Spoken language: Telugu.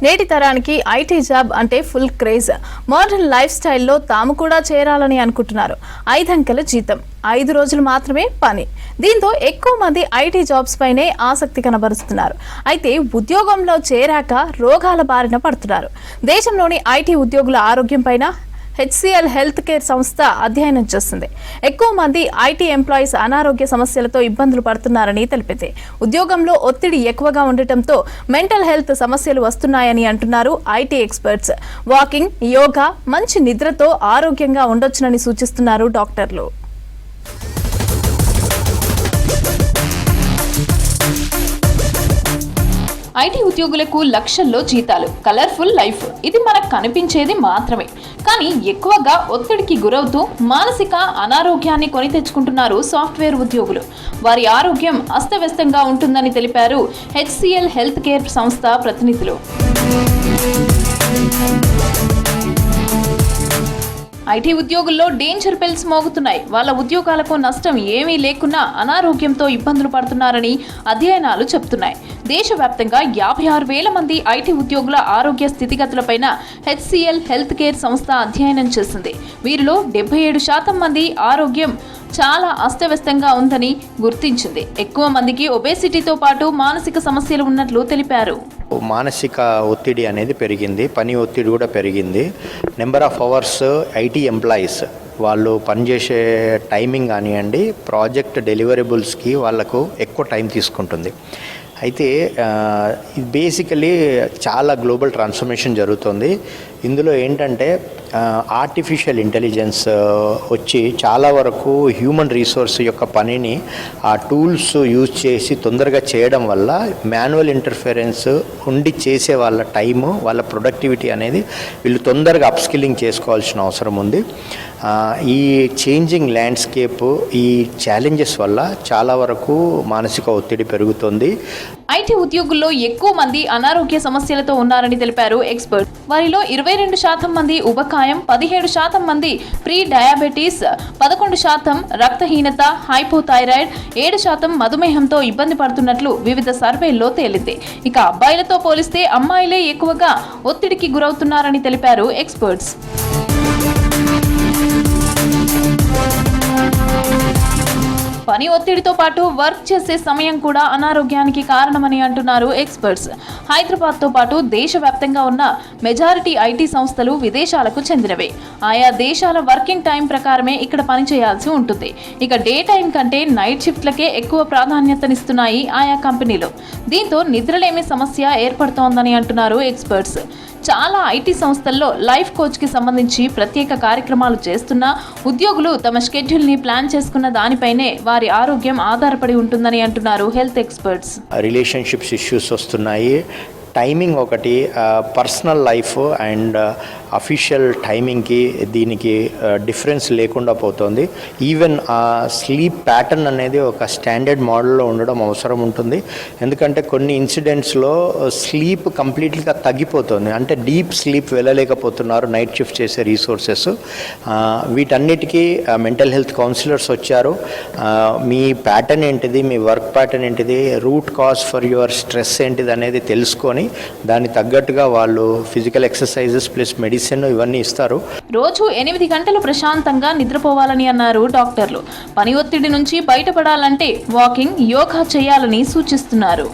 నేటి తరానికి ఐటీ జాబ్ అంటే ఫుల్ క్రేజ్. మోడర్న్ లైఫ్ స్టైల్లో తాము కూడా చేరాలని అనుకుంటున్నారు. 5 అంకెల జీతం, 5 రోజులు మాత్రమే పని. దీంతో ఎక్కువ మంది ఐటీ జాబ్స్ పైనే ఆసక్తి కనబరుస్తున్నారు. అయితే ఉద్యోగంలో చేరాక రోగాల బారిన పడుతున్నారు. దేశంలోని ఐటీ ఉద్యోగుల ఆరోగ్యం పైన HCL హెల్త్ కేర్ సంస్థ అధ్యయనం చేస్తుంది. ఎక్కువ మంది ఐటీ ఎంప్లాయీస్ అనారోగ్య సమస్యలతో ఇబ్బందులు పడుతున్నారని తెలిపింది. ఉద్యోగంలో ఒత్తిడి ఎక్కువగా ఉండటంతో మెంటల్ హెల్త్ సమస్యలు వస్తున్నాయని అంటున్నారు ఐటీ ఎక్స్పర్ట్స్. వాకింగ్, యోగా, మంచి నిద్రతో ఆరోగ్యంగా ఉండొచ్చునని సూచిస్తున్నారు డాక్టర్లు. ఐటీ ఉద్యోగులకు లక్షల్లో జీతాలు, కలర్ఫుల్ లైఫ్, ఇది మనకు కనిపించేది మాత్రమే. కానీ ఎక్కువగా ఒత్తిడికి గురవుతూ మానసిక అనారోగ్యాన్ని కొని తెచ్చుకుంటున్నారు సాఫ్ట్వేర్ ఉద్యోగులు. వారి ఆరోగ్యం అస్తవ్యస్తంగా ఉంటుందని తెలిపారు HCL హెల్త్ కేర్ సంస్థ ప్రతినిధులు. ఐటీ ఉద్యోగుల్లో డేంజర్ బెల్స్ మోగుతున్నాయి. వాళ్ళ ఉద్యోగాలకు నష్టం ఏమీ లేకున్నా అనారోగ్యంతో ఇబ్బందులు పడుతున్నారని అధ్యయనాలు చెబుతున్నాయి. దేశవ్యాప్తంగా 56,000 మంది ఐటీ ఉద్యోగుల ఆరోగ్య స్థితిగతులపైన HCL హెల్త్ కేర్ సంస్థ అధ్యయనం చేసింది. వీరిలో 77% మంది ఆరోగ్యం చాలా అస్తవ్యస్తంగా ఉందని గుర్తించింది. ఎక్కువ మందికి ఒబేసిటీతో పాటు మానసిక సమస్యలు ఉన్నట్లు తెలిపారు. మానసిక ఒత్తిడి అనేది పెరిగింది, పని ఒత్తిడి కూడా పెరిగింది. Number of hours IT employees వాళ్ళు పనిచేసే టైమింగ్ కానివ్వండి, ప్రాజెక్ట్ డెలివరబుల్స్కి వాళ్ళకు ఎక్కువ టైం తీసుకుంటుంది. అయితే బేసికలీ చాలా గ్లోబల్ ట్రాన్స్ఫర్మేషన్ జరుగుతుంది. ఇందులో ఏంటంటే ఆర్టిఫిషియల్ ఇంటెలిజెన్స్ వచ్చి చాలా వరకు హ్యూమన్ రిసోర్స్ యొక్క పనిని ఆ టూల్స్ యూజ్ చేసి తొందరగా చేయడం వల్ల మాన్యువల్ ఇంటర్ఫరెన్స్ ఉండి చేసే వాళ్ళ టైము, వాళ్ళ ప్రొడక్టివిటీ అనేది వీళ్ళు తొందరగా అప్స్కిల్లింగ్ చేసుకోవాల్సిన అవసరం ఉంది. ఈ చేంజింగ్ ల్యాండ్స్కేప్, ఈ ఛాలెంజెస్ వల్ల చాలా వరకు మానసిక ఒత్తిడి పెరుగుతుంది. ఐటీ ఉద్యోగుల్లో ఎక్కువ మంది అనారోగ్య సమస్యలతో ఉన్నారని తెలిపారు ఎక్స్పర్ట్. వారిలో 22% మంది ఉబకాయం, 17% మంది ప్రీ డయాబెటీస్, 11% రక్తహీనత, హైపోథైరాయిడ్, 7% మధుమేహంతో ఇబ్బంది పడుతున్నట్లు వివిధ సర్వేల్లో తేలింది. ఇక అబ్బాయిలతో పోలిస్తే అమ్మాయిలే ఎక్కువగా ఒత్తిడికి గురవుతున్నారని తెలిపారు ఎక్స్పర్ట్స్. పని ఒత్తిడితో పాటు వర్క్ చేసే సమయం కూడా అనారోగ్యానికి కారణమని అంటున్నారు ఎక్స్పర్ట్స్. హైదరాబాద్తో పాటు దేశవ్యాప్తంగా ఉన్న మెజారిటీ ఐటీ సంస్థలు విదేశాలకు చెందినవే. ఆయా దేశాల వర్కింగ్ టైం ప్రకారమే ఇక్కడ పనిచేయాల్సి ఉంటుంది. ఇక డే టైం కంటే నైట్ షిఫ్ట్లకే ఎక్కువ ప్రాధాన్యతనిస్తున్నాయి ఆయా కంపెనీలు. దీంతో నిద్రలేమి సమస్య ఏర్పడుతోందని అంటున్నారు ఎక్స్పర్ట్స్. చాలా ఐటీ సంస్థల్లో లైఫ్ కోచ్కి సంబంధించి ప్రత్యేక కార్యక్రమాలు చేస్తున్నా ఉద్యోగులు తమ షెడ్యూల్ని ప్లాన్ చేసుకున్న దానిపైనే వారి ఆరోగ్యం ఆధారపడి ఉంటుందని అంటున్నారు హెల్త్ ఎక్స్పర్ట్స్. రిలేషన్షిప్స్ ఇష్యూస్ వస్తున్నాయి. టైమింగ్ ఒకటి, పర్సనల్ లైఫ్ అండ్ అఫీషియల్ టైమింగ్కి దీనికి డిఫరెన్స్ లేకుండా పోతుంది. ఈవెన్ ఆ స్లీప్ ప్యాటర్న్ అనేది ఒక స్టాండర్డ్ మోడల్లో ఉండడం అవసరం ఉంటుంది. ఎందుకంటే కొన్ని ఇన్సిడెంట్స్లో స్లీప్ కంప్లీట్గా తగ్గిపోతుంది. అంటే డీప్ స్లీప్ వెళ్ళలేకపోతున్నారు నైట్ షిఫ్ట్ చేసే రీసోర్సెస్. వీటన్నిటికీ మెంటల్ హెల్త్ కౌన్సిలర్స్ వచ్చారు. మీ ప్యాటర్న్ ఏంటిది, మీ వర్క్ ప్యాటర్న్ ఏంటిది, root cause for your stress ఏంటిది అనేది తెలుసుకొని దానికి తగ్గట్టుగా వాళ్ళు ఫిజికల్ ఎక్సర్సైజెస్ ప్లస్ మెడిసిన్ ఇవన్నీ ఇస్తారు. రోజు 8 గంటలు ప్రశాంతంగా నిద్రపోవాలని అన్నారు డాక్టర్లు. పని ఒత్తిడి నుంచి బయటపడాలంటే వాకింగ్, యోగా చేయాలని సూచిస్తున్నారు.